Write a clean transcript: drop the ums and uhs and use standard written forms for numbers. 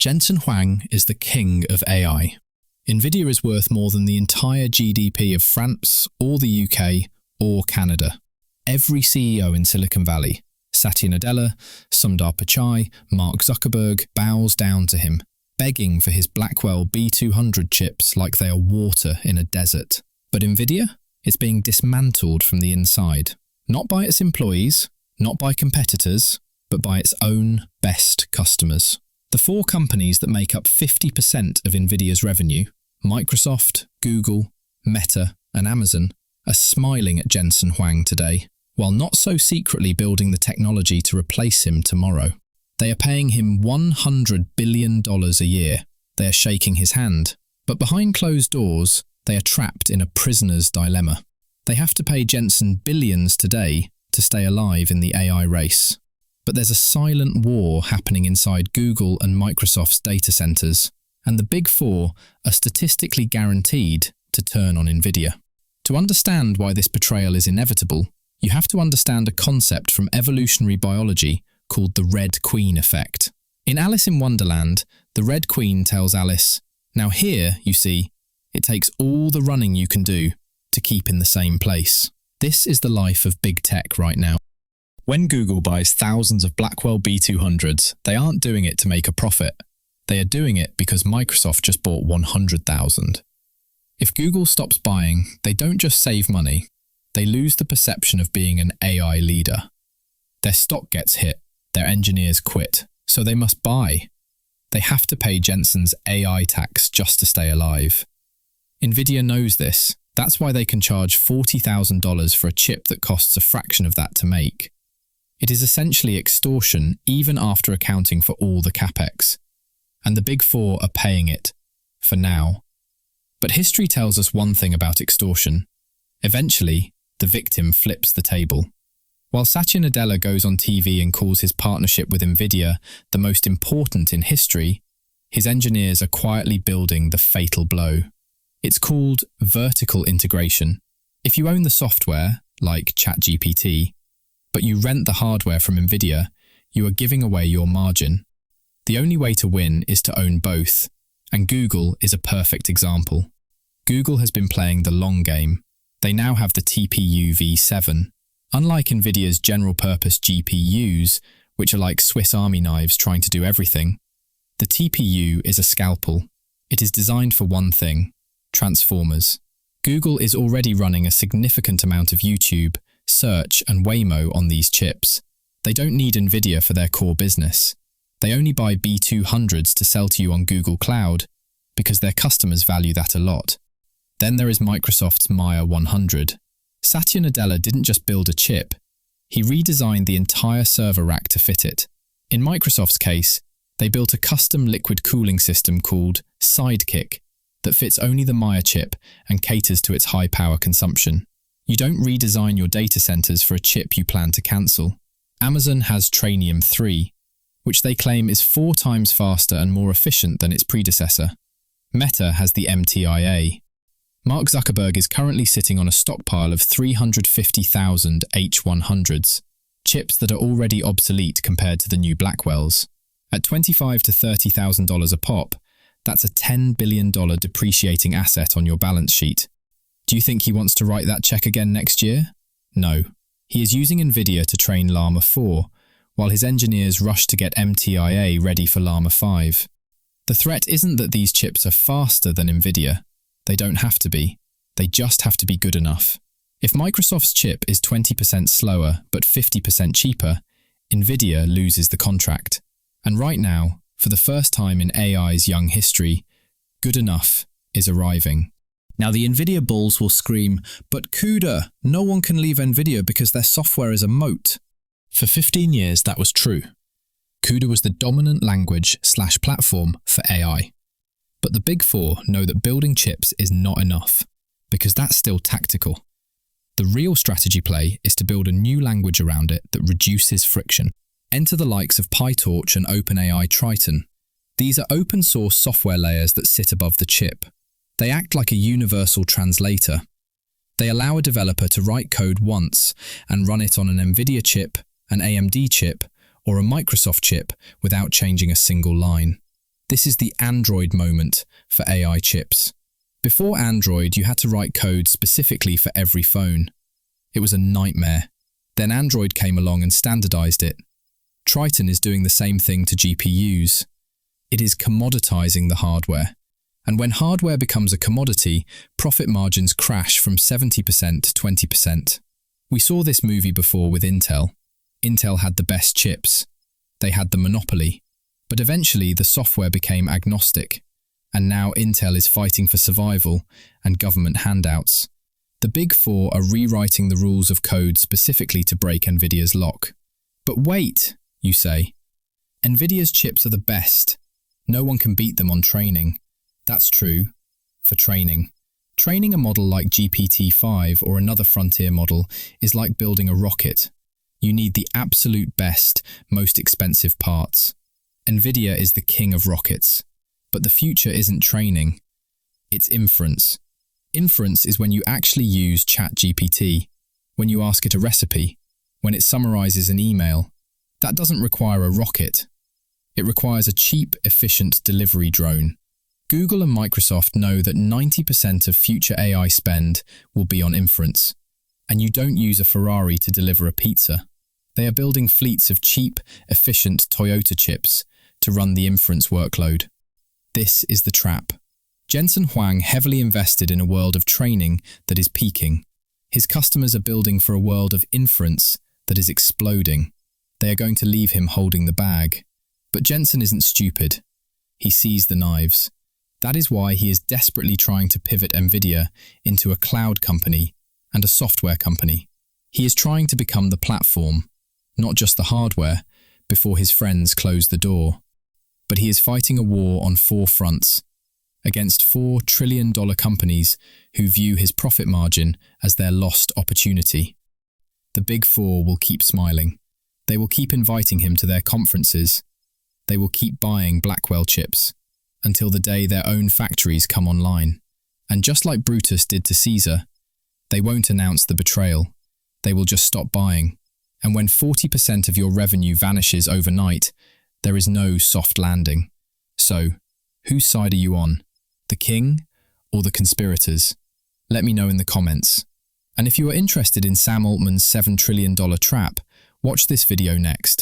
Jensen Huang is the king of AI. Nvidia is worth more than the entire GDP of France or the UK or Canada. Every CEO in Silicon Valley, Satya Nadella, Sundar Pichai, Mark Zuckerberg, bows down to him, begging for his Blackwell B200 chips like they are water in a desert. But Nvidia? It's being dismantled from the inside. Not by its employees, not by competitors, but by its own best customers. The four companies that make up 50% of Nvidia's revenue, Microsoft, Google, Meta, and Amazon, are smiling at Jensen Huang today, while not so secretly building the technology to replace him tomorrow. They are paying him $100 billion a year. They are shaking his hand. But behind closed doors, they are trapped in a prisoner's dilemma. They have to pay Jensen billions today to stay alive in the AI race. But there's a silent war happening inside Google and Microsoft's data centers, and the Big Four are statistically guaranteed to turn on Nvidia. To understand why this betrayal is inevitable, you have to understand a concept from evolutionary biology called the Red Queen effect. In Alice in Wonderland, the Red Queen tells Alice, "Now here, you see, it takes all the running you can do to keep in the same place." This is the life of big tech right now. When Google buys thousands of Blackwell B200s, they aren't doing it to make a profit. They are doing it because Microsoft just bought 100,000. If Google stops buying, they don't just save money, they lose the perception of being an AI leader. Their stock gets hit, their engineers quit, so they must buy. They have to pay Jensen's AI tax just to stay alive. Nvidia knows this. That's why they can charge $40,000 for a chip that costs a fraction of that to make. It is essentially extortion even after accounting for all the CapEx. And the Big Four are paying it, for now. But history tells us one thing about extortion. Eventually, the victim flips the table. While Satya Nadella goes on TV and calls his partnership with Nvidia the most important in history, his engineers are quietly building the fatal blow. It's called vertical integration. If you own the software, like ChatGPT, but you rent the hardware from Nvidia, you are giving away your margin. The only way to win is to own both, and Google is a perfect example. Google has been playing the long game. They now have the TPU v7. Unlike Nvidia's general-purpose GPUs, which are like Swiss Army knives trying to do everything, the TPU is a scalpel. It is designed for one thing: transformers. Google is already running a significant amount of YouTube, search, and Waymo on these chips. They don't need Nvidia for their core business. They only buy B200s to sell to you on Google Cloud because their customers value that a lot. Then there is Microsoft's Maya 100. Satya Nadella didn't just build a chip, he redesigned the entire server rack to fit it. In Microsoft's case, they built a custom liquid cooling system called Sidekick that fits only the Maya chip and caters to its high power consumption. You don't redesign your data centers for a chip you plan to cancel. Amazon has Trainium 3, which they claim is 4 times faster and more efficient than its predecessor. Meta has the MTIA. Mark Zuckerberg is currently sitting on a stockpile of 350,000 H100s, chips that are already obsolete compared to the new Blackwells. At $25,000 to $30,000 a pop, that's a $10 billion depreciating asset on your balance sheet. Do you think he wants to write that check again next year? No. He is using Nvidia to train Llama 4, while his engineers rush to get MTIA ready for Llama 5. The threat isn't that these chips are faster than Nvidia. They don't have to be. They just have to be good enough. If Microsoft's chip is 20% slower but 50% cheaper, Nvidia loses the contract. And right now, for the first time in AI's young history, good enough is arriving. Now the Nvidia bulls will scream, "But CUDA, no one can leave Nvidia because their software is a moat." For 15 years that was true. CUDA was the dominant language/platform for AI. But the Big Four know that building chips is not enough, because that's still tactical. The real strategy play is to build a new language around it that reduces friction. Enter the likes of PyTorch and OpenAI Triton. These are open source software layers that sit above the chip. They act like a universal translator. They allow a developer to write code once and run it on an Nvidia chip, an AMD chip, or a Microsoft chip without changing a single line. This is the Android moment for AI chips. Before Android, you had to write code specifically for every phone. It was a nightmare. Then Android came along and standardized it. Triton is doing the same thing to GPUs. It is commoditizing the hardware. And when hardware becomes a commodity, profit margins crash from 70% to 20%. We saw this movie before with Intel. Intel had the best chips. They had the monopoly. But eventually the software became agnostic. And now Intel is fighting for survival and government handouts. The Big Four are rewriting the rules of code specifically to break Nvidia's lock. But wait, you say. Nvidia's chips are the best. No one can beat them on training. That's true. For training. Training a model like GPT-5 or another frontier model is like building a rocket. You need the absolute best, most expensive parts. Nvidia is the king of rockets. But the future isn't training. It's inference. Inference is when you actually use ChatGPT, when you ask it a recipe, when it summarizes an email. That doesn't require a rocket. It requires a cheap, efficient delivery drone. Google and Microsoft know that 90% of future AI spend will be on inference. And you don't use a Ferrari to deliver a pizza. They are building fleets of cheap, efficient Toyota chips to run the inference workload. This is the trap. Jensen Huang heavily invested in a world of training that is peaking. His customers are building for a world of inference that is exploding. They are going to leave him holding the bag. But Jensen isn't stupid. He sees the knives. That is why he is desperately trying to pivot Nvidia into a cloud company and a software company. He is trying to become the platform, not just the hardware, before his friends close the door. But he is fighting a war on 4 fronts, against $4 trillion companies who view his profit margin as their lost opportunity. The Big Four will keep smiling. They will keep inviting him to their conferences. They will keep buying Blackwell chips until the day their own factories come online. And just like Brutus did to Caesar, they won't announce the betrayal. They will just stop buying. And when 40% of your revenue vanishes overnight, there is no soft landing. So, whose side are you on? The king or the conspirators? Let me know in the comments. And if you are interested in Sam Altman's $7 trillion trap, watch this video next.